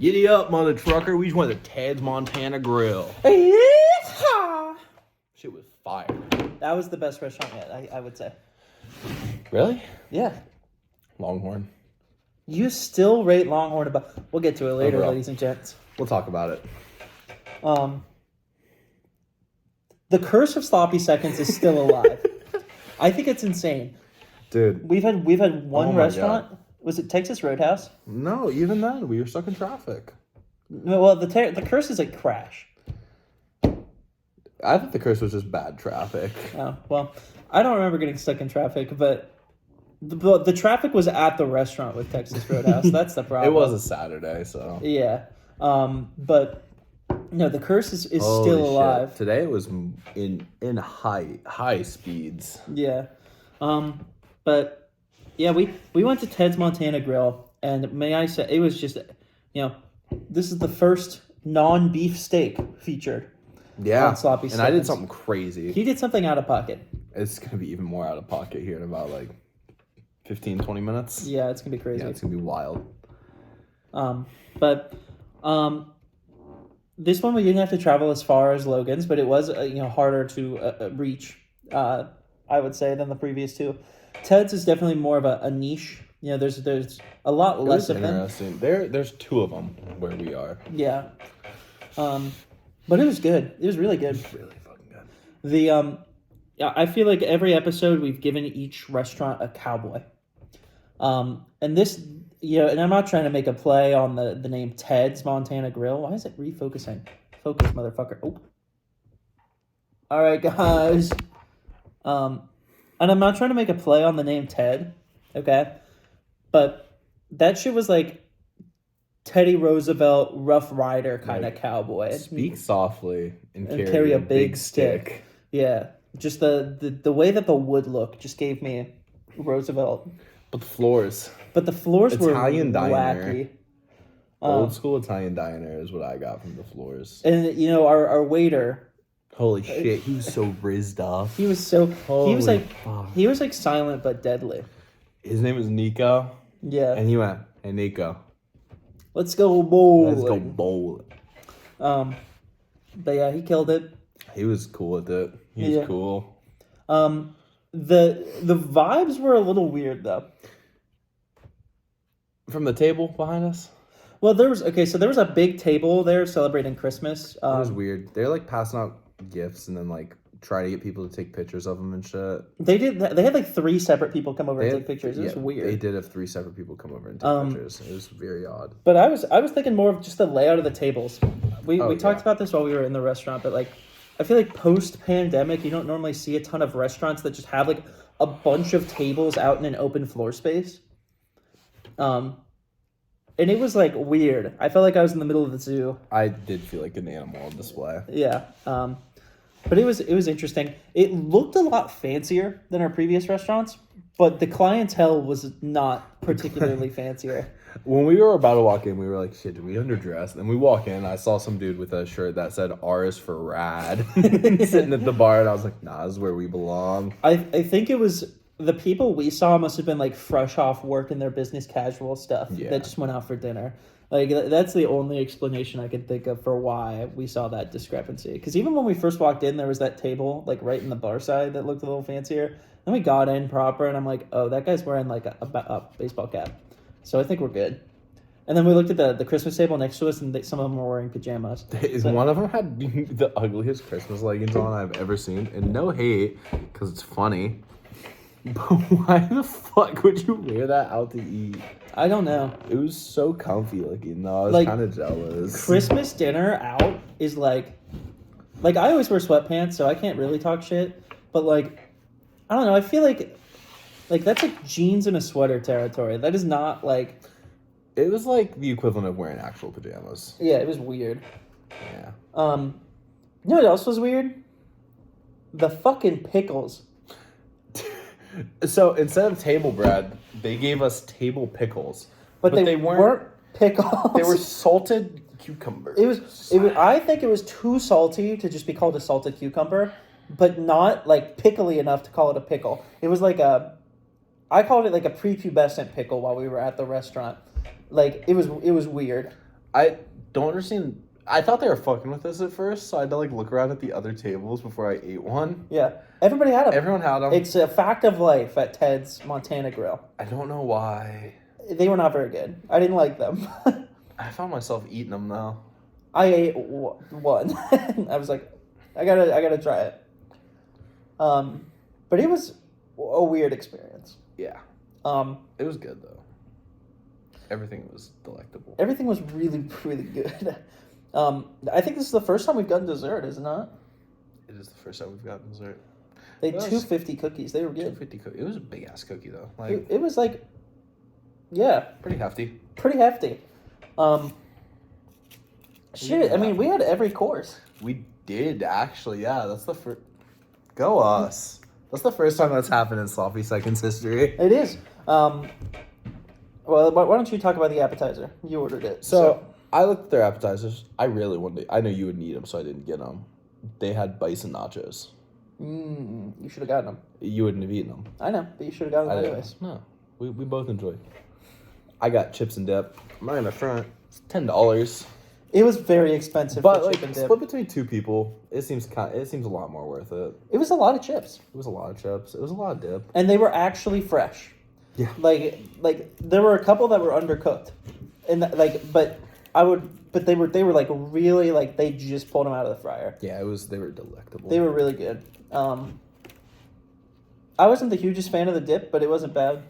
Giddy up, mother trucker. We just went to Ted's Montana Grill. Shit was fire. That was the best restaurant yet, I would say. Really? Yeah. Longhorn. You still rate Longhorn above... We'll get to it later, ladies and gents. We'll talk about it. The curse of sloppy seconds is still alive. I think it's insane. Dude. We've had one restaurant. God. Was it Texas Roadhouse? No, even then. We were stuck in traffic. Well, the curse is a crash. I think the curse was just bad traffic. Oh, well, I don't remember getting stuck in traffic, but the traffic was at the restaurant with Texas Roadhouse. That's the problem. It was a Saturday, so. Yeah. But, no, the curse is still alive. Shit. Today it was in high speeds. Yeah. But... Yeah, we went to Ted's Montana Grill, and may I say, it was just, this is the first non-beef steak featured. Yeah, on Sloppy Seconds. I did something crazy. He did something out of pocket. It's going to be even more out of pocket here in about, 15, 20 minutes. Yeah, it's going to be crazy. Yeah, it's going to be wild. But this one we didn't have to travel as far as Logan's, but it was, harder to reach, I would say, than the previous two. Ted's is definitely more of a niche. There's a lot less of them. Interesting. There's two of them where we are. Yeah. But it was good. It was really good. It was really fucking good. I feel like every episode we've given each restaurant a cowboy. And this, and I'm not trying to make a play on the name Ted's Montana Grill. Why is it refocusing? Focus, motherfucker. Oh. All right, guys. And I'm not trying to make a play on the name Ted, okay? But that shit was like Teddy Roosevelt, Rough Rider kind of cowboy. Speak softly and carry a big stick. Yeah, just the way that the wood looked just gave me Roosevelt. But the floors were Italian diner. wacky. Old school Italian diner is what I got from the floors. And our waiter. Holy shit, he was so rizzed up. He was like silent but deadly. His name was Nico. Yeah. And he went, "Hey Nico, let's go bowling." Let's go bowling. But yeah, he killed it. He was cool with it. He was cool. The vibes were a little weird though. From the table behind us? Well, there was a big table there celebrating Christmas. It was weird. They're passing out gifts and then try to get people to take pictures of them and shit. They had 3 separate people come over and take pictures. It was weird. They did have 3 separate people come over and take pictures. It was very odd. But I was thinking more of just the layout of the tables. We talked about this while we were in the restaurant, but I feel like post-pandemic you don't normally see a ton of restaurants that just have a bunch of tables out in an open floor space. And it was weird. I felt like I was in the middle of the zoo. I did feel like an animal on display. Yeah. But it was interesting. It looked a lot fancier than our previous restaurants, but the clientele was not particularly fancier. When we were about to walk in, we were like, shit, did we underdress? And we walk in, I saw some dude with a shirt that said R is for rad sitting at the bar, and I was like, nah, this is where we belong. I think it was the people we saw must have been fresh off work in their business casual stuff that just went out for dinner. That's the only explanation I can think of for why we saw that discrepancy. Because even when we first walked in, there was that table right in the bar side that looked a little fancier. Then we got in proper, and I'm like, oh, that guy's wearing a baseball cap. So I think we're good. And then we looked at the Christmas table next to us, and some of them were wearing pajamas. One of them had the ugliest Christmas leggings on I've ever seen. And no hate, because it's funny. But why the fuck would you wear that out to eat? I don't know. It was so comfy looking, though. I was kind of jealous. Christmas dinner out is I always wear sweatpants, so I can't really talk shit. But I don't know. I feel like that's jeans and a sweater territory. That is not It was the equivalent of wearing actual pajamas. Yeah, it was weird. Yeah. You know what else was weird? The fucking pickles. So instead of table bread, they gave us table pickles. But they weren't pickles. They were salted cucumbers. It was. I think it was too salty to just be called a salted cucumber, but not pickly enough to call it a pickle. It was I called it a prepubescent pickle while we were at the restaurant. It was weird. I don't understand. I thought they were fucking with us at first, so I had to like look around at the other tables before I ate one. Yeah, everybody had them. Everyone had them. It's a fact of life at Ted's Montana Grill. I don't know why. They were not very good. I didn't like them. I found myself eating them though. I ate one. I was like, I gotta try it. But it was a weird experience. Yeah. It was good though. Everything was delectable. Everything was really, really good. I think this is the first time we've gotten dessert, is it not? It is the first time we've gotten dessert. They had 250 cookies. They were good. 250 cookies. It was a big ass cookie though. Like it was like, yeah, pretty hefty. Pretty hefty. Shit. I mean, we had every course. We did actually. Yeah, that's the first. Go us. That's the first time that's happened in Sloppy Seconds history. It is. Well, why don't you talk about the appetizer? You ordered it. So I looked at their appetizers. I really wanted. I know you would need them, so I didn't get them. They had bison nachos. You should have gotten them. You wouldn't have eaten them. I know, but you should have gotten them anyways. No, we both enjoyed. I got chips and dip. I'm not gonna front. It's $10. It was very expensive, but for like chip and dip. split between two people, it seems a lot more worth it. It was a lot of chips. It was a lot of chips. It was a lot of dip. And they were actually fresh. Yeah. Like there were a couple that were undercooked, and but they were like really like they just pulled them out of the fryer. Yeah, they were delectable. They were really good. I wasn't the hugest fan of the dip, but it wasn't bad.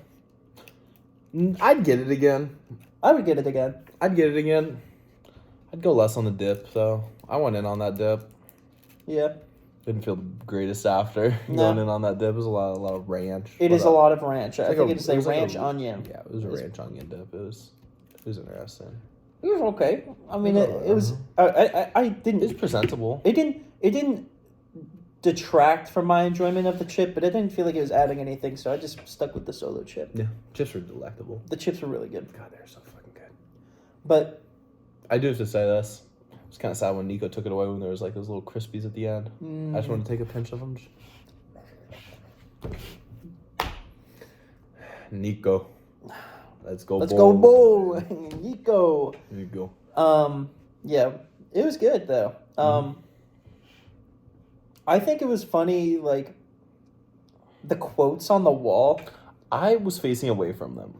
I'd get it again. I would get it again. I'd get it again. I'd go less on the dip though. I went in on that dip. Yeah. Didn't feel the greatest after going in on that dip. It was a lot of ranch. It is a lot of ranch. I think it's a like ranch onion. Yeah, it was a ranch onion dip. It was interesting. It was okay. I mean, it was. I didn't. It's presentable. It didn't detract from my enjoyment of the chip, but I didn't feel like it was adding anything, so I just stuck with the solo chip. Yeah, chips were delectable. The chips were really good. God, they're so fucking good. But I do have to say this. It's kind of sad when Nico took it away when there was like those little crispies at the end. I just wanted to take a pinch of them. Nico. Let's go bowling. Nico. There you go. Yeah, it was good though. I think it was funny, like the quotes on the wall. I was facing away from them.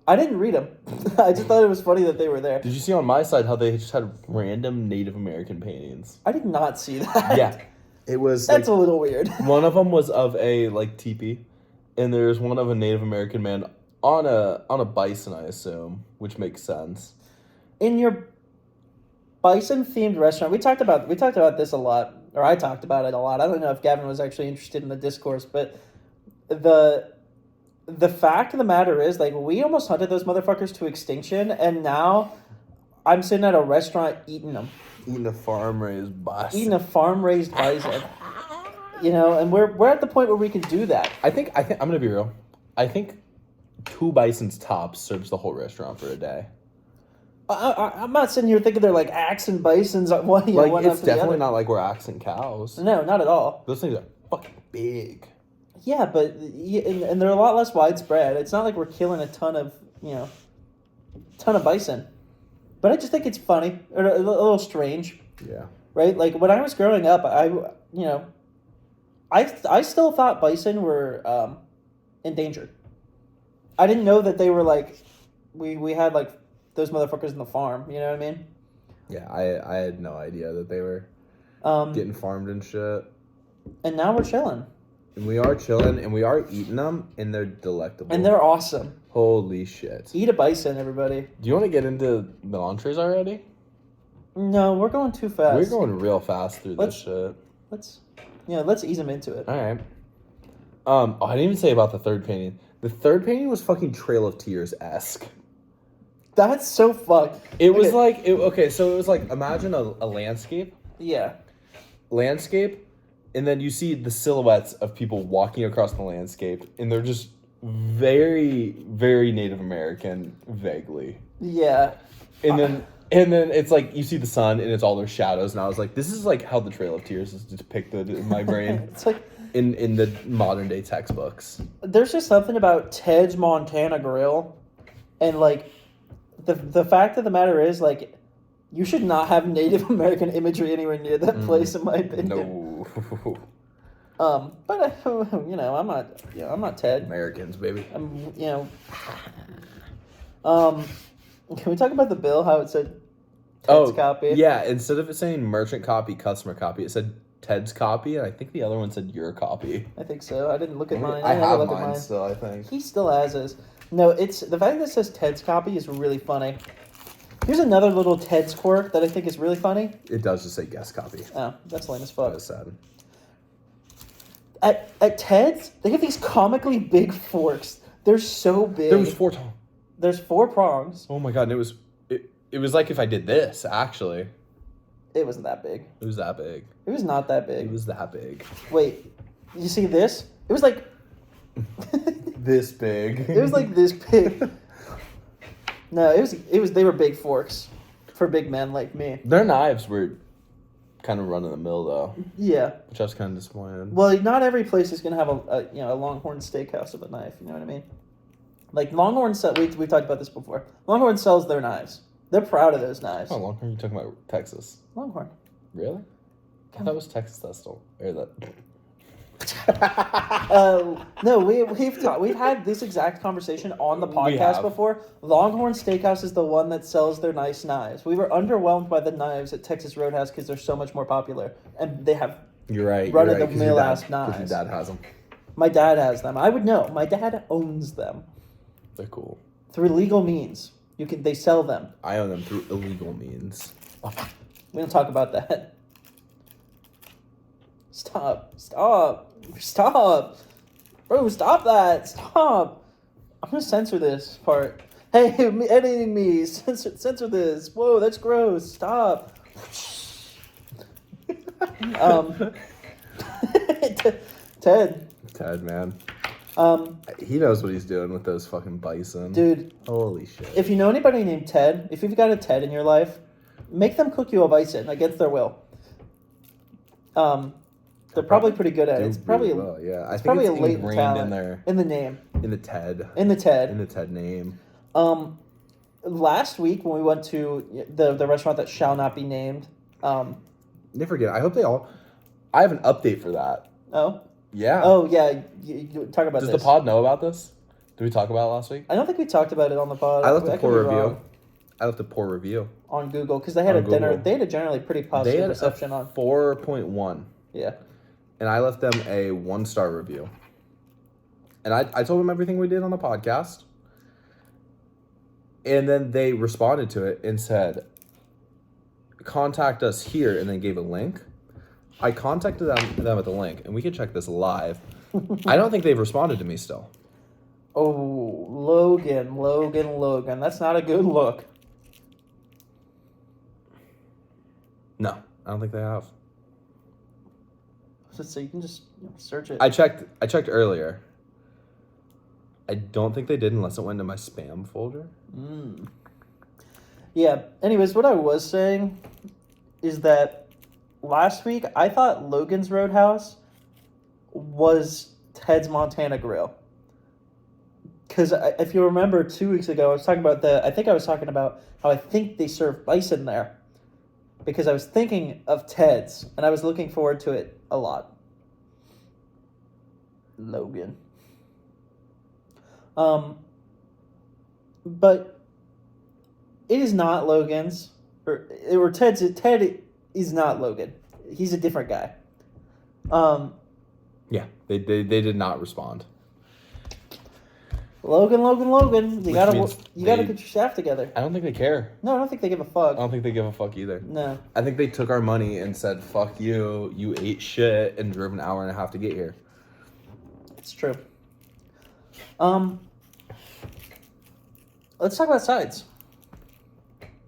I didn't read them. I just thought it was funny that they were there. Did you see on my side how they just had random Native American paintings? I did not see that. Yeah. It was That's a little weird. One of them was of a like teepee, and there's one of a Native American man on a bison, I assume, which makes sense. In your bison themed restaurant, we talked about this a lot, or I talked about it a lot. I don't know if Gavin was actually interested in the discourse, but the fact of the matter is, like, we almost hunted those motherfuckers to extinction, and now I'm sitting at a restaurant eating them. Eating a farm-raised bison. Eating a farm-raised bison. You know, and we're at the point where we can do that. I think I'm gonna be real. I think 2 bisons tops serves the whole restaurant for a day. I'm not sitting here thinking they're like axing bisons. One it's definitely not like we're axing cows. No, not at all. Those things are fucking big. Yeah, but and they're a lot less widespread. It's not like we're killing a ton of bison. But I just think it's funny, or a little strange. Yeah. Right? Like, when I was growing up, I still thought bison were endangered. I didn't know that they were, like, we had, like, those motherfuckers in the farm. You know what I mean? Yeah, I had no idea that they were getting farmed and shit. And now we're chilling. And we are chilling, and we are eating them, and they're delectable. And they're awesome. Holy shit. Eat a bison, everybody. Do you want to get into the entrees already? No, we're going too fast. We're going real fast through this shit. Let's ease them into it. All right. I didn't even say about the third painting. The third painting was fucking Trail of Tears-esque. That's so fucked. It was like, so it was like, imagine a landscape. Yeah. Landscape, and then you see the silhouettes of people walking across the landscape, and they're just very, very Native American, vaguely. Yeah. And then it's like, you see the sun, and it's all their shadows, and I was like, this is like how the Trail of Tears is depicted in my brain. It's like... In the modern day textbooks. There's just something about Ted's Montana Grill, and like the fact of the matter is, like, You should not have Native American imagery anywhere near that place, in my opinion. No. But I'm not Ted. Americans, baby. Can we talk about the bill? How it said Ted's copy? Yeah, instead of it saying merchant copy, customer copy, it said Ted's copy, and I think the other one said your copy. I think so. I didn't look at mine. I have mine still, I think. He still has his. No, it's the fact that it says Ted's copy is really funny. Here's another little Ted's quirk that I think is really funny. It does just say guest copy. Oh, that's lame as fuck. That is sad. At Ted's, they have these comically big forks. They're so big. There was 4 tongs. There's 4 prongs. Oh my god, and it was like if I did this, actually. It wasn't that big. It was that big. It was not that big. It was that big. Wait, you see this? It was like... this big. It was like this big. No, it was. They were big forks for big men like me. Their knives were kind of run of the mill though. Yeah. Which I was kind of disappointed. Well, not every place is gonna have a Longhorn Steakhouse with a knife. You know what I mean? Like Longhorn we've talked about this before. Longhorn sells their knives. They're proud of those knives. How long are you talking about Texas? Longhorn. Really? I thought it was Texas that stole. Or that. No, we've had this exact conversation on the podcast before. Longhorn Steakhouse is the one that sells their nice knives. We were underwhelmed by the knives at Texas Roadhouse because they're so much more popular, and they have You're right. run of the mill ass knives. Because your dad has them. My dad has them. I would know. My dad owns them. They're cool. Through legal means. They sell them. I own them through illegal means. We don't talk about that. Stop. Bro, stop that. Stop. I'm going to censor this part. Hey, editing me. Censor this. Whoa, that's gross. Stop. Ted, man. He knows what he's doing with those fucking bison. Dude. Holy shit. If you know anybody named Ted, if you've got a Ted in your life, make them cook you a bison against their will. They're probably pretty good at it. It's probably yeah. I think probably it's a latent ingrained talent in there. In the name. In the Ted. In the Ted. In the Ted name. Last week when we went to the restaurant that shall not be named. They forget. I hope they all. I have an update for that. Oh. Yeah. Oh yeah. You talk about Does this. the pod know about this? Did we talk about it last week? I don't think we talked about it on the pod. I left a poor review. On Google because they had dinner. They had a generally pretty positive reception on 4.1. Yeah. And I left them a 1-star review. And I told them everything we did on the podcast. And then they responded to it and said, contact us here, and then gave a link. I contacted them at the link, and we can check this live. I don't think they've responded to me still. Oh, Logan. That's not a good look. No, I don't think they have. So you can just search it. I checked earlier. I don't think they did unless it went into my spam folder. Yeah. Anyways, what I was saying is that last week I thought Logan's Roadhouse was Ted's Montana Grill. Because if you remember 2 weeks ago, I was talking about how I think they serve bison there. Because I was thinking of Ted's, and I was looking forward to it a lot. Logan. But it is not Logan's, or Ted's. Ted is not Logan. He's a different guy. Yeah, they did not respond. Logan. You gotta get your staff together. I don't think they care. No, I don't think they give a fuck. I don't think they give a fuck either. No. I think they took our money and said, fuck you, you ate shit, and drove an hour and a half to get here. It's true. Let's talk about sides.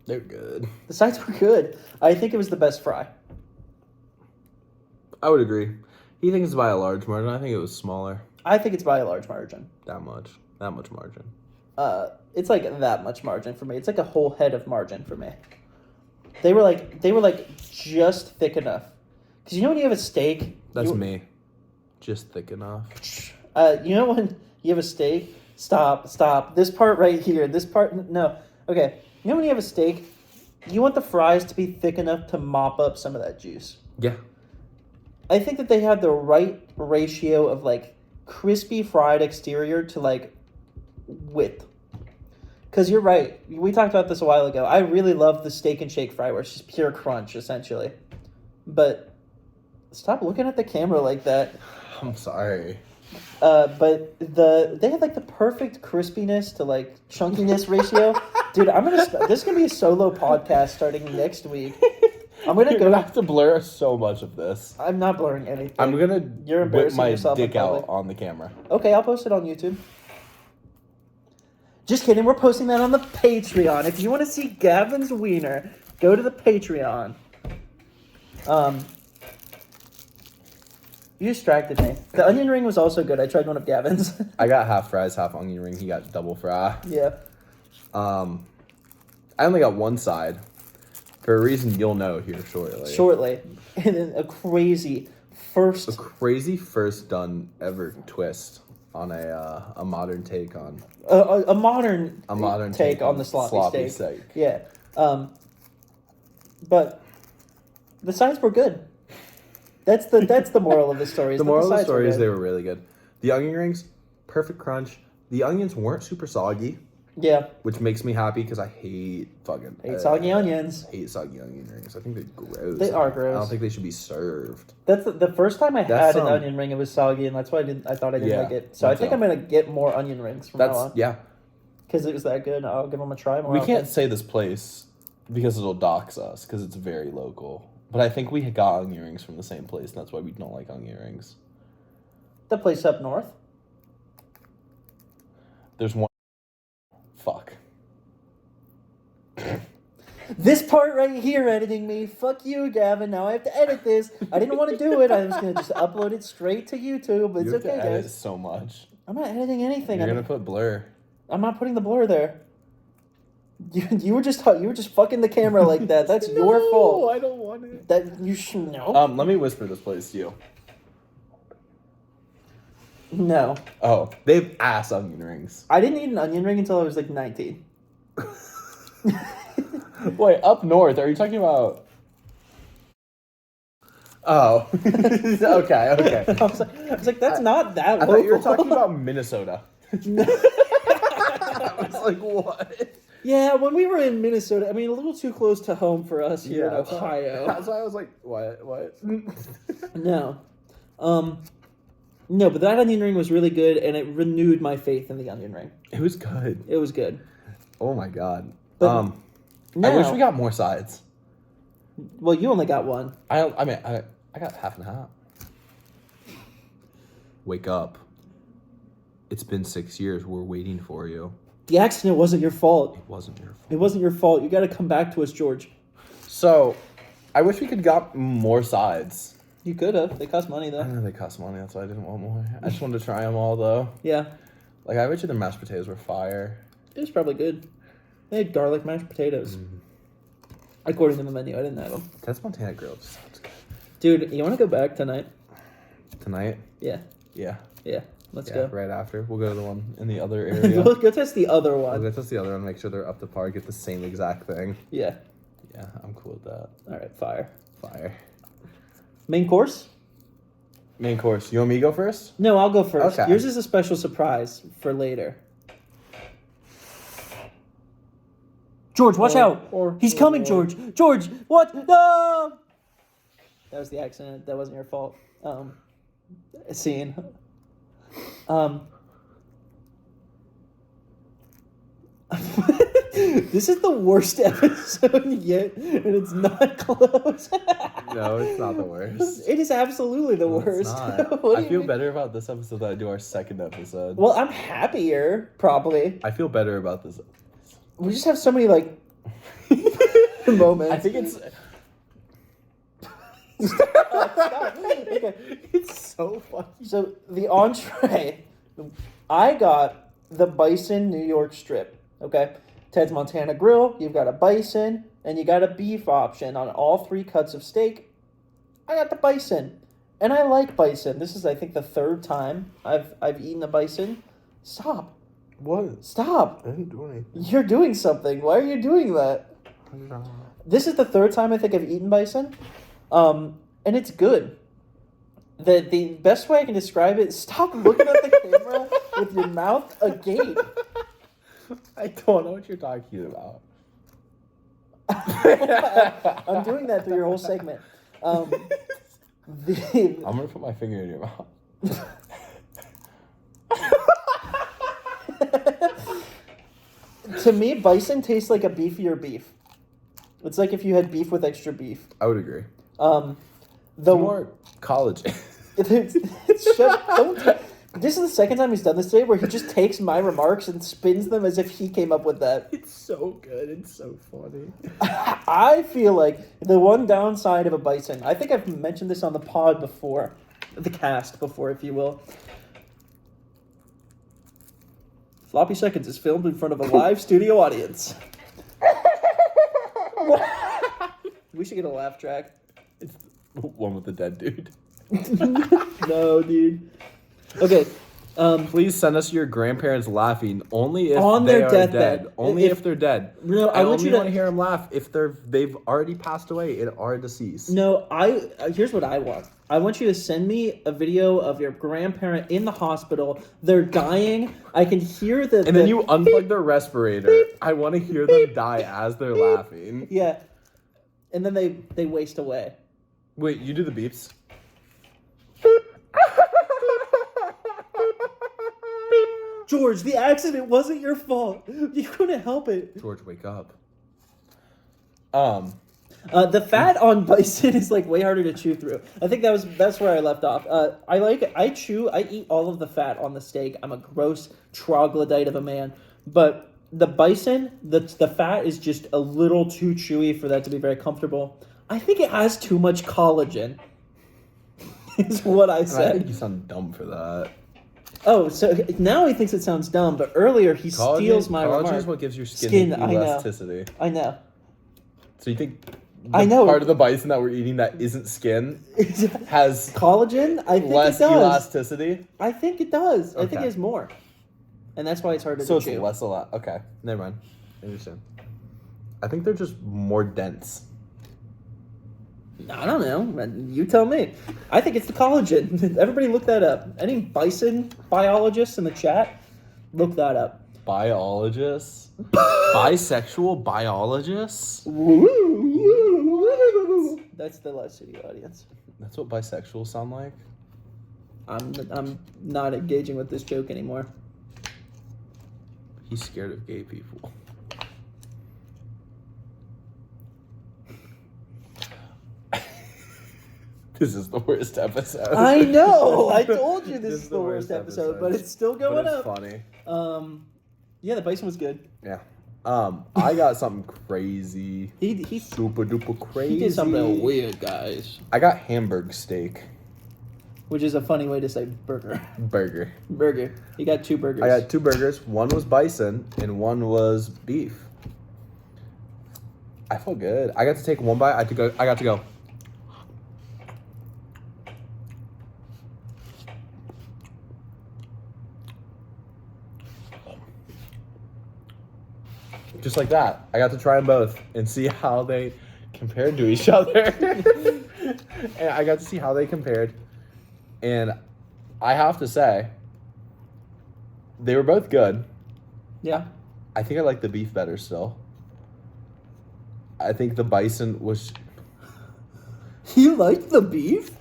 They're good. The sides were good. I think it was the best fry. I would agree. He thinks it's by a large margin. I think it was smaller. I think it's by a large margin. That much margin. It's like that much margin for me. It's like a whole head of margin for me. They were like just thick enough. Because you know when you have a steak. That's me. Just thick enough. You know when you have a steak. Stop. This part right here. This part. No. Okay. You know when you have a steak You want the fries to be thick enough to mop up some of that juice. Yeah. I think that they have the right ratio of like crispy fried exterior to like width. Because you're right. We talked about this a while ago. I really love the steak and shake fry where it's just pure crunch, essentially. But stop looking at the camera like that. I'm sorry. But they have like the perfect crispiness to like chunkiness ratio. Dude, this is gonna be a solo podcast starting next week. I'm gonna You're go. gonna have to blur so much of this. I'm not blurring anything. I'm gonna You're whip embarrassing my yourself in dick out public. on the camera. Okay, I'll post it on YouTube. Just kidding. We're posting that on the Patreon. If you want to see Gavin's wiener, go to the Patreon. You distracted me. The onion ring was also good. I tried one of Gavin's. I got half fries, half onion ring. He got double fry. Yeah. I only got one side. For a reason you'll know here shortly. And then a crazy first done ever twist on a modern take on a modern take on the sloppy steak. Yeah. But the sides were good. That's the moral of the story. The moral of the story is they were really good. The onion rings, perfect crunch. The onions weren't super soggy. Yeah. Which makes me happy because I hate soggy onions. Hate soggy onion rings. I think they're gross. They are gross. I don't think they should be served. That's the first time I had an onion ring. It was soggy, and that's why I thought I didn't like it. So I think I'm gonna get more onion rings from now on. Yeah. Because it was that good. I'll give them a try more. We can't say this place because it'll dox us because it's very local. But I think we got onion rings from the same place, and that's why we don't like onion rings. The place up north. There's one. Fuck. This part right here, editing me. Fuck you, Gavin. Now I have to edit this. I didn't want to do it. I was going to just upload it straight to YouTube. But it's You have okay, to edit guys. so much. I'm not editing anything. You're going to put blur. I'm not putting the blur there. You were just fucking the camera like that. That's your fault. I don't want it. That you should know. Let me whisper this place to you. No. Oh, they have ass onion rings. I didn't eat an onion ring until I was like 19. Wait, up north? Are you talking about? Oh, okay. I was like, that's not that I local. thought you were talking about Minnesota. I was like, what? Yeah, when we were in Minnesota, I mean, a little too close to home for us here in Ohio. That's why I was like, what? No. No, but that onion ring was really good, and it renewed my faith in the onion ring. It was good. It was good. Oh my god. But I wish we got more sides. Well, you only got one. I got half and half. Wake up. It's been 6 years. We're waiting for you. The accident wasn't your fault. It wasn't your fault. It wasn't your fault. You got to come back to us, George. So, I wish we could got more sides. You could have. They cost money, though. I know they cost money. That's why I didn't want more. I just wanted to try them all, though. Yeah. Like, I bet you the mashed potatoes were fire. It was probably good. They had garlic mashed potatoes. According to the menu, I didn't have them. That's Montana Grill. Just sounds good. Dude, you want to go back tonight? Tonight? Yeah. Yeah. Let's go. Right after. We'll go to the one in the other area. Go test the other one. We'll go test the other one, make sure they're up to par, get the same exact thing. Yeah. Yeah, I'm cool with that. All right, fire. Main course? You want me to go first? No, I'll go first. Okay. Yours is a special surprise for later. George, watch out! He's coming, George! George, what? No! That was the accident. That wasn't your fault. Scene. This is the worst episode yet, and it's not close. No, it's not the worst. It is absolutely the No, worst. It's not. What do I you feel mean? better about this episode than I do our second episode. Well, I'm happier, probably. I feel better about this. We just have so many, like, moments. I think it's... Stop. Okay. It's so funny. So, the entree, I got the bison New York strip, okay? Ted's Montana Grill, you've got a bison, and you got a beef option on all 3 cuts of steak. I got the bison, and I like bison. This is, I think, the 3rd time I've eaten a bison. Stop. What? Stop. I didn't do anything. You're doing something. Why are you doing that? I don't know. This is the third time I think I've eaten bison, and it's good. The best way I can describe it is stop looking at the camera with your mouth agape. I don't know what you're talking about. I'm doing that through your whole segment. I'm gonna put my finger in your mouth. To me, bison tastes like a beefier beef. It's like if you had beef with extra beef. I would agree. The More collagen. This is the second time he's done this today where he just takes my remarks and spins them as if he came up with that. It's so good. It's so funny. I feel like the one downside of a bison, I think I've mentioned this on the pod before, the cast before, if you will. Floppy Seconds is filmed in front of a live studio audience. We should get a laugh track. It's one with the dead dude. No, dude. Okay. Please send us your grandparents laughing only if on they their are deathbed. dead. Only if they're dead. No, I only want to hear them laugh if they've already passed away and are deceased. No, here's what I want. I want you to send me a video of your grandparent in the hospital. They're dying. I can hear the... And then you unplug their respirator. I want to hear them die as they're laughing. Yeah. And then they waste away. Wait, you do the beeps? George, the accident wasn't your fault. You couldn't help it. George, wake up. The fat on bison is like way harder to chew through. I think that's where I left off. I eat all of the fat on the steak. I'm a gross troglodyte of a man. But the bison, the fat is just a little too chewy for that to be very comfortable. I think it has too much collagen. Is what I said. I think you sound dumb for that. Oh, so now he thinks it sounds dumb, but earlier he steals my remark. Collagen is what gives your skin elasticity. I know. So you think I know. part of the bison that we're eating that isn't skin has collagen? I think less it does. elasticity? I think it does. Okay. I think it has more. And that's why it's harder So to chew. it's less okay. Never mind. I understand. I think they're just more dense. I don't know. You tell me. I think it's the collagen. Everybody look that up. Any bison biologists in the chat, look that up. Biologists? Bisexual biologists? That's the live studio audience. That's what bisexuals sound like? I'm not engaging with this joke anymore. He's scared of gay people. This is the worst episode. I know. I told you this is the worst episode, but it's still going up. Funny. Yeah, the bison was good. Yeah. I got something crazy. He Super duper crazy. He did something weird, guys. I got Hamburg steak. Which is a funny way to say burger. Burger. Burger. You got 2 burgers. I got 2 burgers. One was bison and one was beef. I felt good. I got to take one bite. I got to go. Just like that. I got to try them both and see how they compared to each other. And I got to see how they compared. And I have to say, they were both good. Yeah. I think I like the beef better still. I think the bison was... You liked the beef?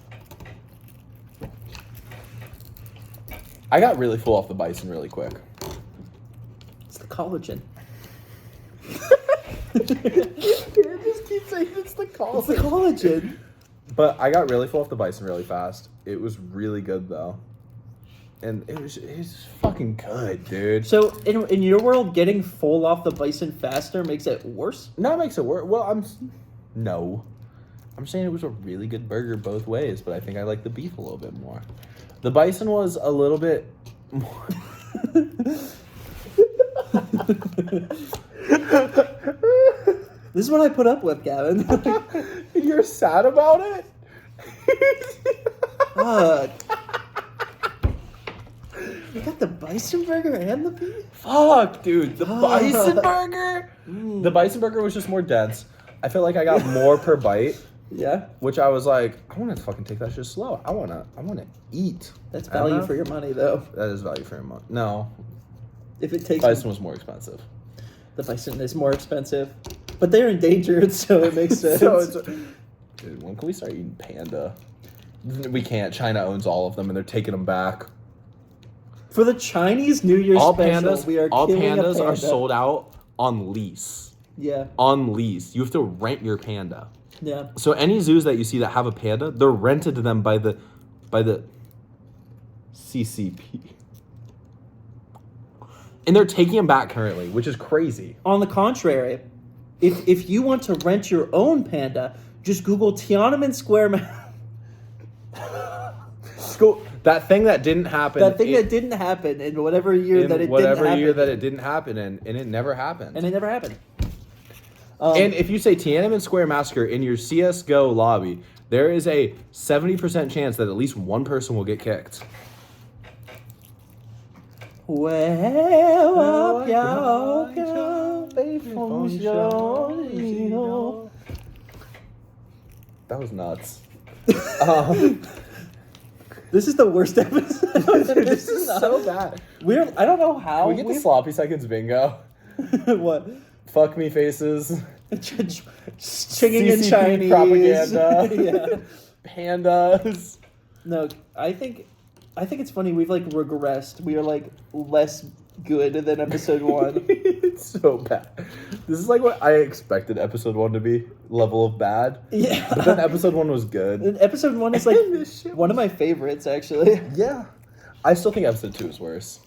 I got really full off the bison really quick. It's the collagen. You can't just keep saying it's the collagen. It's the collagen. But I got really full off the bison really fast. It was really good though. And it was fucking good, dude. So in your world, getting full off the bison faster makes it worse? No, it makes it worse. Well, I'm saying it was a really good burger both ways, but I think I like the beef a little bit more. The bison was a little bit more... This is what I put up with, Gavin. You're sad about it? Fuck. You got the bison burger and the beef? Fuck, dude. The bison burger? The bison burger was just more dense. I feel like I got more per bite, Yeah, which I was like, I want to fucking take that shit slow. I want to eat. that's value for your money, though. That is value for your money. No, If it takes bison was more expensive. the bison is more expensive, but they're endangered, so it makes sense. Dude, when can we start eating panda? We can't. China owns all of them, and they're taking them back. For the Chinese New Year special, we are all killing pandas a panda. are sold out on lease. Yeah, On lease, you have to rent your panda. yeah. So any zoos that you see that have a panda, they're rented to them by the CCP, and they're taking them back currently, which is crazy. On the contrary, if you want to rent your own panda, just Google Tiananmen Square School. That thing that didn't happen. that didn't happen in whatever year that it didn't happen in, and it never happened. and it never happened. And if you say Tiananmen Square Massacre in your CSGO lobby, there is a 70% chance that at least one person will get kicked. Well, that was nuts. This is the worst episode. This is so bad. I don't know how. Can we get the sloppy seconds bingo? What? Fuck me faces. Singing in CCP Chinese. propaganda. Yeah. Pandas. No, I think it's funny. We've like regressed. We are like less good than episode 1. It's so bad. This is like what I expected episode 1 to be. Level of bad. Yeah. But then episode 1 was good. And episode 1 is like one of my favorites, actually. Yeah. I still think episode 2 is worse.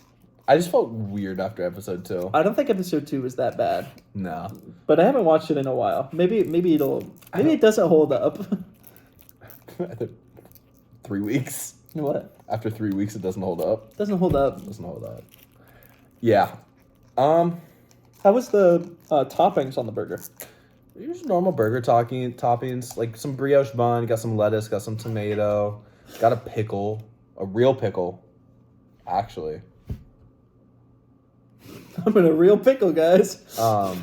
I just felt weird after episode 2. I don't think episode 2 is that bad, No. but I haven't watched it in a while. Maybe it doesn't hold up. After 3 weeks. What? After 3 weeks, it doesn't hold up. Doesn't hold up. Doesn't hold up. Yeah. How was the toppings on the burger? Just normal burger toppings, like some brioche bun, got some lettuce, got some tomato, got a pickle, a real pickle, actually. I'm in a real pickle, guys. I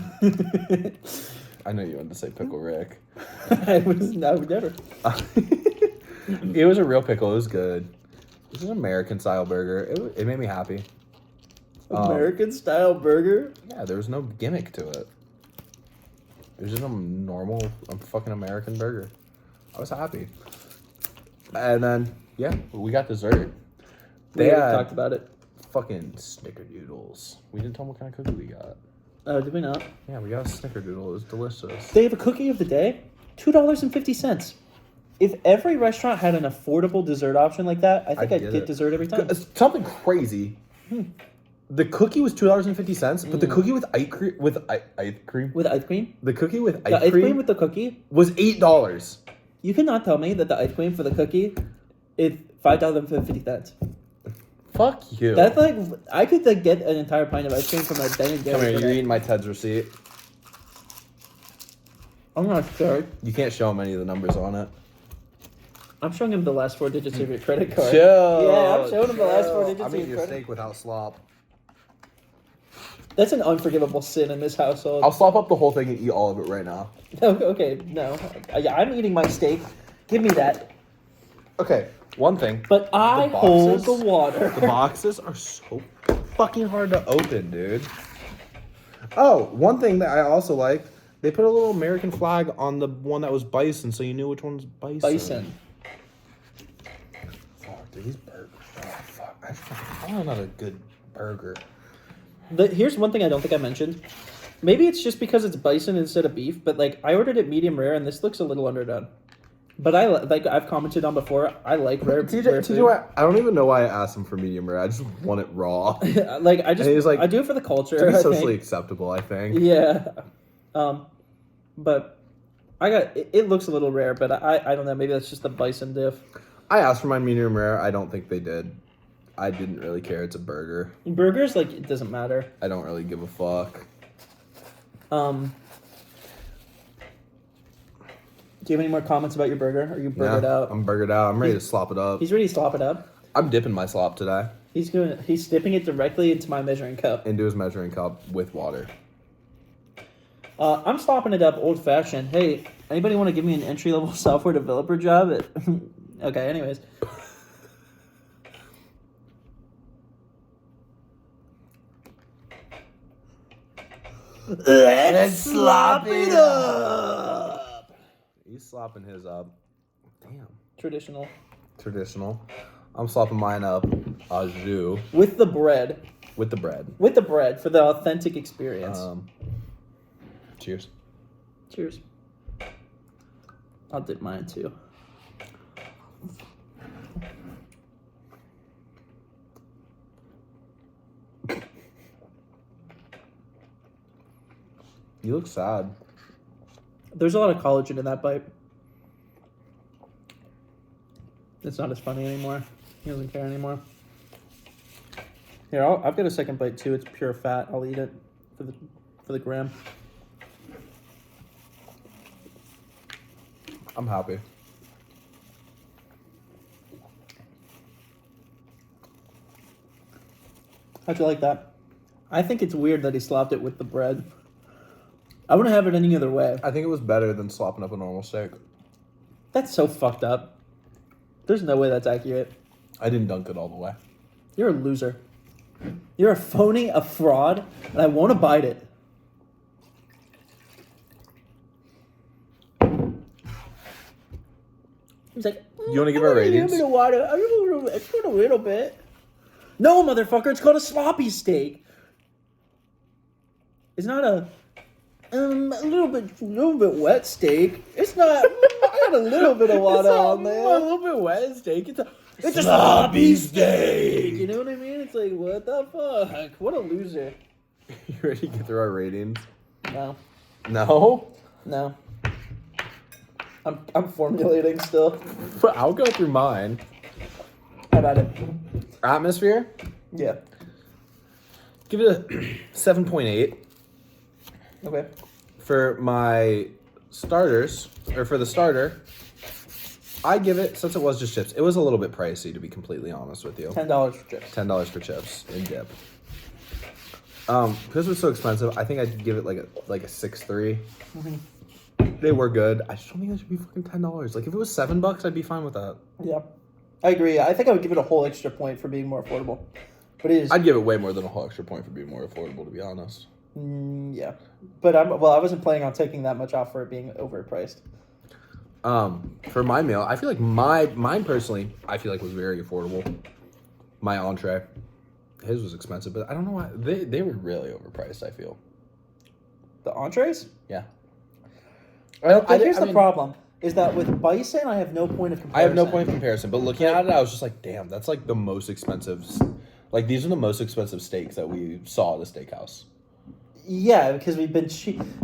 know you wanted to say pickle Rick. I would never. It was a real pickle. It was good. It was an American style burger. It made me happy. American style burger? Yeah, there was no gimmick to it. It was just a normal, fucking American burger. I was happy. And then, yeah, we got dessert. We already talked about it. Fucking snickerdoodles. We didn't tell them what kind of cookie we got. Oh, did we not? Yeah, we got a snickerdoodle. It was delicious. They have a cookie of the day, $2.50. If every restaurant had an affordable dessert option like that, I think I'd get dessert every time. Something crazy. The cookie was $2.50, but the cookie with ice cream With ice cream? The cookie with The ice cream with the cookie? was $8. You cannot tell me that the ice cream for the cookie is $5.50. Fuck you. That's like I could like get an entire pint of ice cream from like Ben and Jerry's. Come here, you're eating my Ted's receipt. I'm not sure. You can't show him any of the numbers on it. I'm showing him the last 4 digits of your credit card. Chill. Yeah, I'm showing him the last 4 digits I'm of your eating your credit. steak without slop. That's an unforgivable sin in this household. I'll slop up the whole thing and eat all of it right now. Okay, no. Yeah, I'm eating my steak. Give me that. Okay, one thing. But I The hold boxes? the water. The boxes are so fucking hard to open, dude. Oh, one thing that I also like, they put a little American flag on the one that was bison, so you knew which one was bison. Bison. Fuck, dude, these burgers. Oh, fuck. I want another good burger. Here's one thing I don't think I mentioned. Maybe it's just because it's bison instead of beef, but like I ordered it medium rare, and this looks a little underdone. But I've commented on before. I like rare. TJ, I don't even know why I asked him for medium rare. I just want it raw. Like I just, he's like, I do it for the culture. To be I socially think. acceptable, I think. Yeah, but it looks a little rare, but I don't know. Maybe that's just the bison diff. I asked for my medium rare. I don't think they did. I didn't really care. It's a burger. Burgers, like, it doesn't matter. I don't really give a fuck. Do you have any more comments about your burger? Are you burgered out? I'm burgered out. I'm ready to slop it up. He's ready to slop it up. I'm dipping my slop today He's dipping it directly into my measuring cup. into his measuring cup with water. I'm slopping it up old fashioned. Hey, anybody want to give me an entry level software developer job? Okay, anyways. Let's slop it up. He's slopping his up. Damn. Traditional. I'm slopping mine up. Au jus. With the bread. With the bread. With the bread for the authentic experience. Cheers. Cheers. I'll dip mine too. You look sad. There's a lot of collagen in that bite. It's not as funny anymore. He doesn't care anymore. Here, I've got a second bite too. It's pure fat. I'll eat it for the gram. I'm happy. How'd you like that? I think it's weird that he slopped it with the bread. I wouldn't have it any other way. I think it was better than slopping up a normal steak. That's so fucked up. There's no way that's accurate. I didn't dunk it all the way. You're a loser. You're a phony, a fraud, and I won't abide it. He's like, You want to give our ratings? A little bit of water. I just want a little bit. No, motherfucker, it's called a sloppy steak. It's not a little bit wet steak. It's not. I got a little bit of water on there. A little bit wet steak. It's a sloppy steak. You know what I mean? It's like, what the fuck? What a loser. You ready to get through our ratings? No. No? I'm formulating still. I'll go through mine. How about it? Atmosphere? Yeah. Give it a 7.8. Okay. For my starters, or for the starter, I give it, since it was just chips, it was a little bit pricey, to be completely honest with you. $10 for chips. $10 for chips in dip. Because it was so expensive, I think I'd give it like a 6.3. Mm-hmm. They were good. I just don't think it should be fucking $10. Like if it was $7, I'd be fine with that. Yeah. I agree. I think I would give it a whole extra point for being more affordable. But it is. I'd give it way more than a whole extra point for being more affordable, to be honest. Yeah. But I wasn't planning on taking that much off for it being overpriced. For my meal, I feel like mine personally, I feel like was very affordable. My entree, his was expensive, but I don't know why they were really overpriced. I feel The entrees? yeah. Here's the problem: is that with bison, I have no point of comparison. I have no point of comparison, but looking at it, I was just like, damn, that's like the most expensive. Like these are the most expensive steaks that we saw at a steakhouse. Yeah, because we've been.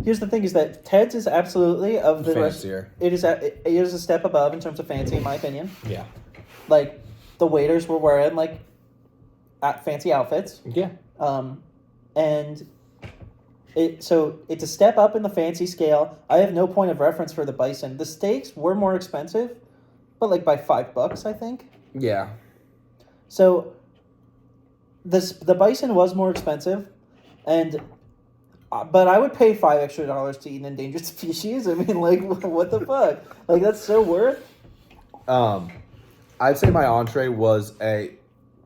Here's the thing: is that Ted's is absolutely of the fancier. It is a step above in terms of fancy, in my opinion. Yeah. Like the waiters were wearing like fancy outfits. Yeah. And it's a step up in the fancy scale. I have no point of reference for the bison. The steaks were more expensive, but like by $5, I think. Yeah. So the bison was more expensive, but I would pay $5 extra to eat an endangered species. I mean, like, what the fuck? Like, that's so worth. I'd say my entree was a.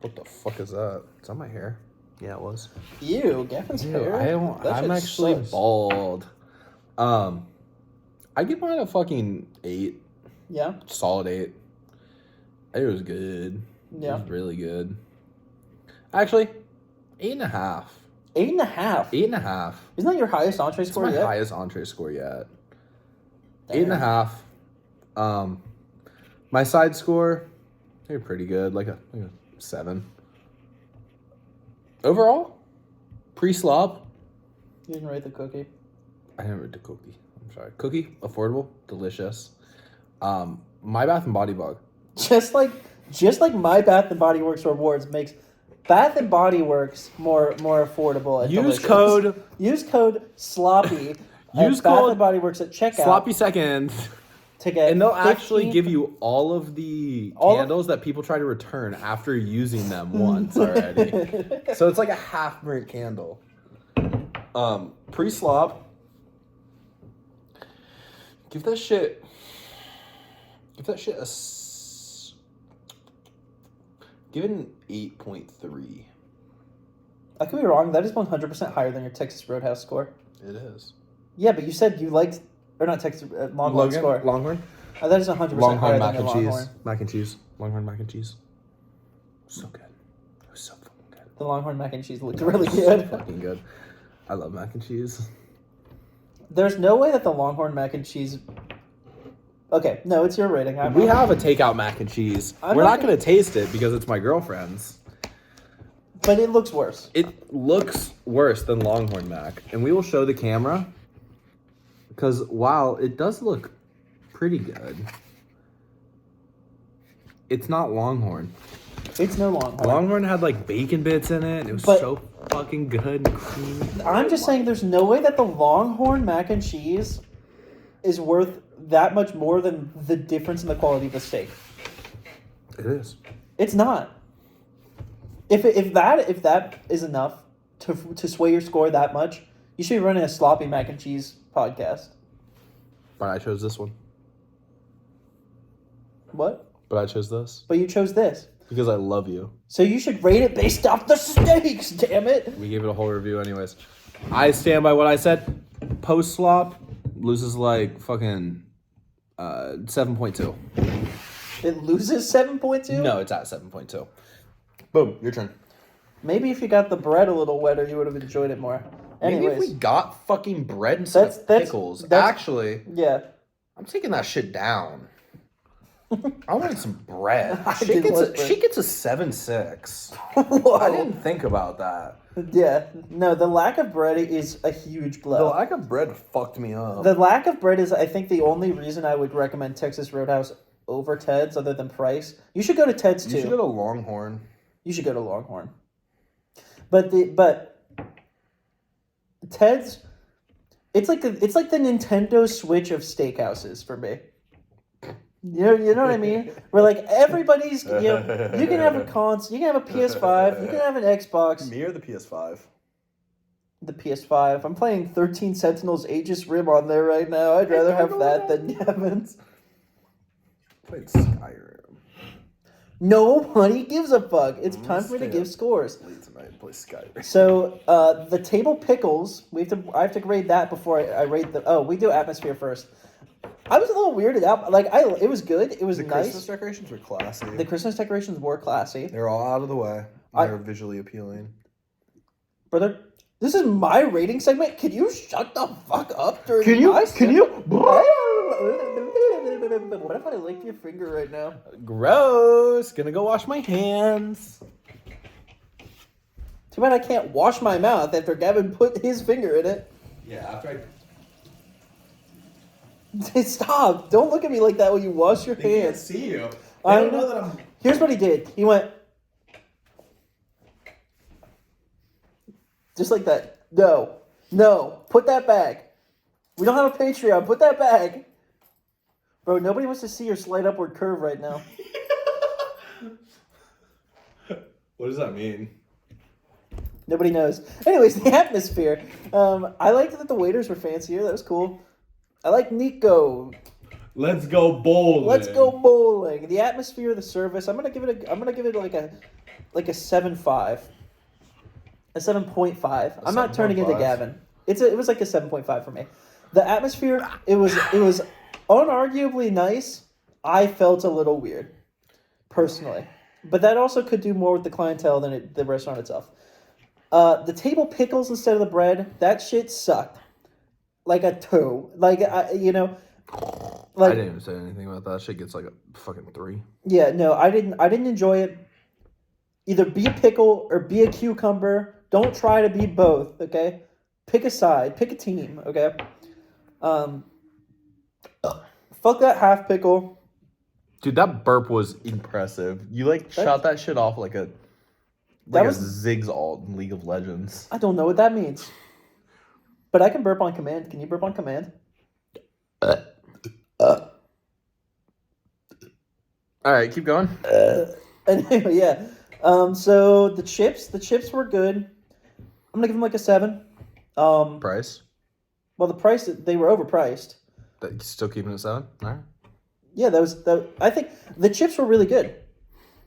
What the fuck is that? Is that my hair? Yeah, it was. Ew, Gavin's hair. I'm actually bald. I give mine a fucking 8. Yeah. Solid 8. It was good. Yeah. It was really good. Actually, 8.5. 8.5. 8.5. Isn't that your highest entree It's score my yet? highest entree score yet. Damn. 8.5. My side score, they're pretty good. Like a 7. Overall, pre-slop. You didn't rate the cookie. I didn't rate the cookie. I'm sorry. Cookie, affordable, delicious. My Bath and Body Works. Just like My Bath and Body Works rewards makes Bath and Body Works more affordable. And Use delicious. code sloppy. Use Bath code and Body Works at checkout. Sloppy second. To get And they'll 15 actually give you all of the candles that people try to return after using them once already. So it's like a half burnt candle. Pre-slop, Give that shit give it an 8.3. I could be wrong. That is 100% higher than your Texas Roadhouse score. It is. Yeah, but you said you liked, or not Texas Longhorn score. Longhorn. That is 100% Longhorn higher mac than and your cheese. Longhorn. Mac and cheese. Longhorn mac and cheese. So good. It was so fucking good. The Longhorn mac and cheese looked really good. Fucking good. I love mac and cheese. There's no way that the Longhorn mac and cheese. Okay, no, it's your rating. We have a takeout mac and cheese. We're not going to taste it because it's my girlfriend's. But it looks worse. It looks worse than Longhorn mac. And we will show the camera. Because, wow, it does look pretty good. It's not Longhorn. It's no Longhorn. Longhorn had, like, bacon bits in it. It was so fucking good and creamy. I'm just saying there's no way that the Longhorn mac and cheese is worth that much more than the difference in the quality of the steak. It is. It's not. If that is enough to sway your score that much, you should be running a sloppy mac and cheese podcast. But I chose this one. What? But I chose this. But you chose this. Because I love you. So you should rate it based off the steaks, damn it. We gave it a whole review anyways. I stand by what I said. Post slop loses like fucking 7.2. It loses 7.2? No, it's at 7.2. Boom, your turn. Maybe if you got the bread a little wetter, you would have enjoyed it more. Anyways. Maybe if we got fucking bread instead of pickles. Actually, yeah. I'm taking that shit down. I wanted some bread. She did gets want a 7.6. Whoa. I didn't think about that. Yeah. No, the lack of bread is a huge blow. The lack of bread fucked me up. The lack of bread is, I think, the only reason I would recommend Texas Roadhouse over Ted's other than price. You should go to Ted's too. You should go to Longhorn. You should go to Longhorn. But Ted's, it's like the Nintendo Switch of steakhouses for me. You know what I mean? Where like everybody's, you can have a you can have a PS5, you can have an Xbox. Me or the PS5? The PS5. I'm playing 13 Sentinels Aegis Rim on there right now. I'd rather have that than Gavin's. Played Skyrim. Nobody gives a fuck. It's time for me to give scores. Late tonight and play Skyrim. So the table pickles, I have to grade that before I rate the. Oh, we do atmosphere first. I was a little weirded out. Like it was good. It was nice. The Christmas decorations were classy. The Christmas decorations were classy. They're all out of the way. They're visually appealing. Brother, this is my rating segment. Can you shut the fuck up during Can you? What if I licked your finger right now? Gross. Gonna go wash my hands. Too bad I can't wash my mouth after Gavin put his finger in it. Yeah, after Stop! Don't look at me like that when you wash your hands. They can't see you. I don't know that I'm... Here's what he did. He went... Just like that. No. Put that back. We don't have a Patreon. Put that back. Bro, nobody wants to see your slight upward curve right now. What does that mean? Nobody knows. Anyways, the atmosphere. I liked that the waiters were fancier. That was cool. I like Nico. Let's go bowling. The atmosphere, the service. I'm gonna give it like a 7.5. A 7.5. I'm not turning into Gavin. It was like a 7.5 for me. The atmosphere, it was unarguably nice. I felt a little weird, personally, but that also could do more with the clientele than the restaurant itself. The table pickles instead of the bread, that shit sucked. Like a toe. Like, I didn't even say anything about that. Shit gets like a fucking 3. Yeah, no, I didn't enjoy it. Either be a pickle or be a cucumber. Don't try to be both, okay? Pick a side. Pick a team, okay? Fuck that half pickle. Dude, that burp was impressive. You shot that shit off like a zigzag in League of Legends. I don't know what that means. But I can burp on command. Can you burp on command? Alright, keep going. Anyway, yeah. So the chips were good. I'm gonna give them like a 7. Price? Well, the price, they were overpriced. That still keeping it 7? All right. Yeah, I think the chips were really good.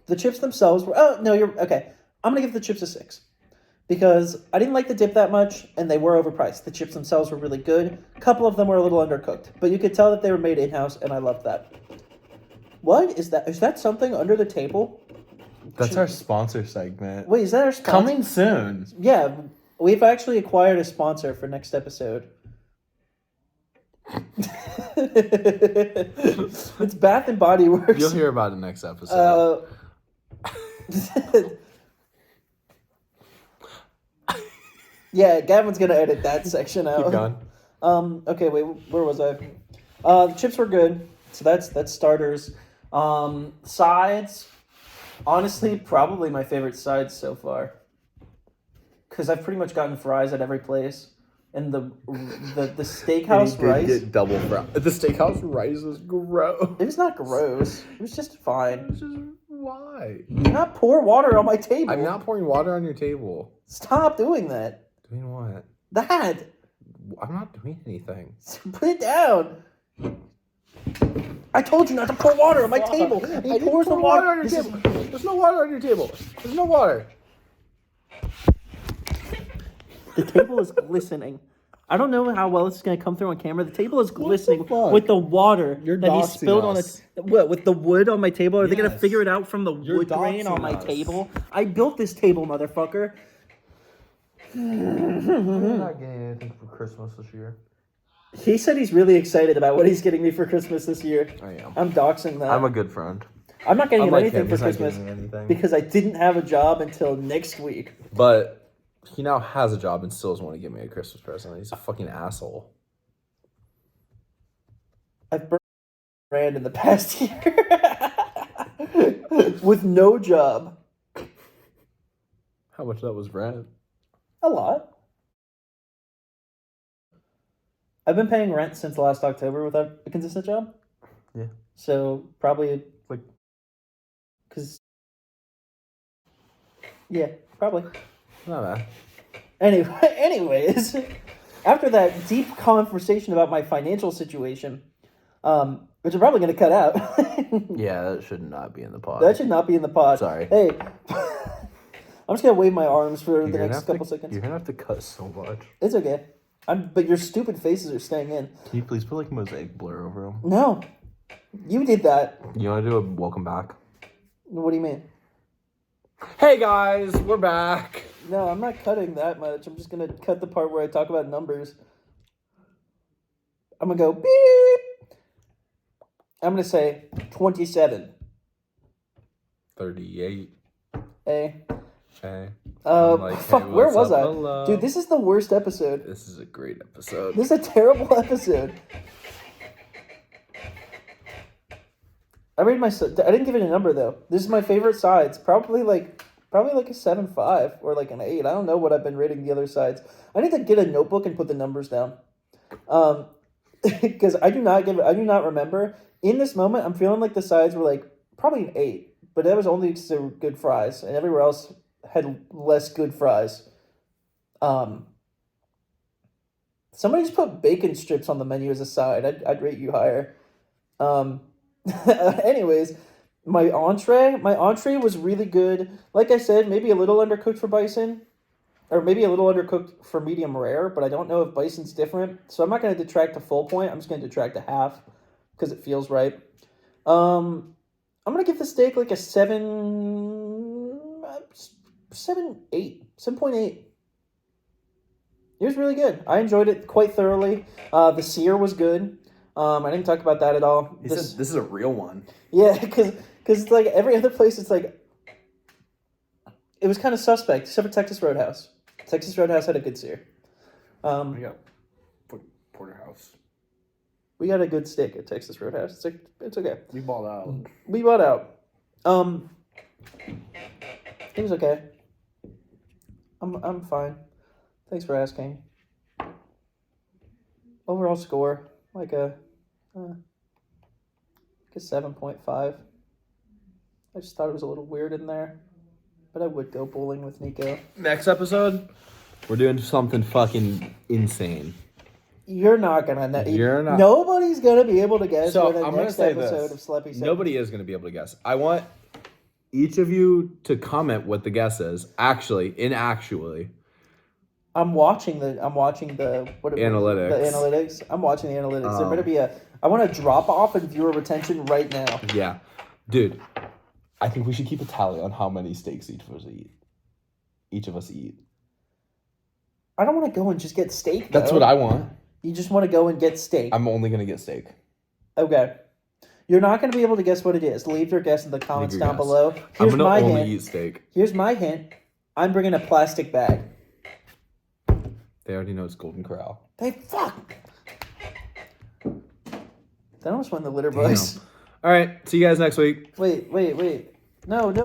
The chips themselves were. Oh no, you're okay. I'm gonna give the chips a 6 because I didn't like the dip that much, and they were overpriced. The chips themselves were really good. A couple of them were a little undercooked, but you could tell that they were made in house, and I loved that. What is that? Is that something under the table? That's our sponsor segment. Wait, is that our sponsor? Coming soon. Yeah, we've actually acquired a sponsor for next episode. It's Bath and Body Works. You'll hear about it next episode. Yeah, Gavin's gonna edit that section out. Keep going. Okay, wait, where was I? The chips were good, so that's starters. Sides, honestly, probably my favorite sides so far. Because I've pretty much gotten fries at every place. And the steakhouse rice. Get double fries. The steakhouse rice was gross. It was not gross. It was just fine. It's just why? Do not pour water on my table. I'm not pouring water on your table. Stop doing that. Doing what? That. I'm not doing anything. Put it down. I told you not to pour water on my table. He pours the water on your table. There's no water on your table. There's no water. The table is glistening. I don't know how well this is going to come through on camera. The table is glistening with the water You're that he doxing spilled us. on it. What, with the wood on my table? Are they going to Yes. figure it out from the You're wood grain on doxing my us. table? I built this table, motherfucker. I'm not getting anything for Christmas this year. He said he's really excited about what he's getting me for Christmas this year. I am. I'm doxing that. I'm a good friend. I'm not getting him Unlike anything him, for he's not Christmas getting me anything. because I didn't have a job until next week. But he now has a job and still doesn't want to give me a Christmas present. He's a fucking asshole. I've burned brand in the past year with no job. How much that was rent? A lot. I've been paying rent since last October without a consistent job. Yeah. So probably Like, because yeah, probably. not bad. Anyways, after that deep conversation about my financial situation, which I'm probably going to cut out. Yeah, that should not be in the pod. That should not be in the pod. Sorry. Hey, I'm just going to wave my arms for the next couple seconds. You're gonna have to cut so much. It's okay. But your stupid faces are staying in. Can you please put like mosaic blur over them? No. You did that. You want to do a welcome back? What do you mean? Hey guys, we're back. No, I'm not cutting that much. I'm just going to cut the part where I talk about numbers. I'm going to go beep. I'm going to say 27. 38. Hey. Okay. Fuck, hey, where what's was up? I? Hello. Dude, this is the worst episode. This is a great episode. This is a terrible episode. I didn't give it a number though. This is my favorite sides. Probably like a 7.5 or like an 8. I don't know what I've been rating the other sides. I need to get a notebook and put the numbers down. Because I do not remember. In this moment, I'm feeling like the sides were like probably an 8, but that was only because they were good fries, and everywhere else had less good fries. Somebody just put bacon strips on the menu as a side. I'd rate you higher. Anyways, my entree was really good. Like I said, maybe a little undercooked for bison, or maybe a little undercooked for medium rare, but I don't know if bison's different. So I'm not going to detract to full point. I'm just going to detract to half because it feels right. I'm going to give the steak like a 7.8. It was really good. I enjoyed it quite thoroughly. The sear was good. I didn't talk about that at all. This is a real one. Yeah, because it's like every other place, it's like it was kind of suspect, except for Texas Roadhouse. Texas Roadhouse had a good sear. We got Porterhouse. We got a good steak at Texas Roadhouse. It's okay. We bought out. We bought out. It was okay. I'm fine. Thanks for asking. Overall score, like a 7.5. I just thought it was a little weird in there, but I would go bowling with Nico. Next episode, we're doing something fucking insane. You're not gonna know. You're not. Nobody's gonna be able to guess So what the I'm gonna next say episode this. of Sleppy said. Nobody is gonna be able to guess. I want each of you to comment what the guess is. Actually. I'm watching the what Analytics. The analytics. I'm watching the analytics. There better be a. I want a drop off in viewer retention right now. Yeah, dude. I think we should keep a tally on how many steaks each of us eat. I don't want to go and just get steak. That's what I want. You just want to go and get steak. I'm only gonna get steak. Okay. You're not going to be able to guess what it is. Leave your guess in the comments down below. I'm gonna only eat steak. Here's my hint. I'm bringing a plastic bag. They already know it's Golden Corral. Fuck. That almost won the litter boys. All right. See you guys next week. Wait. No.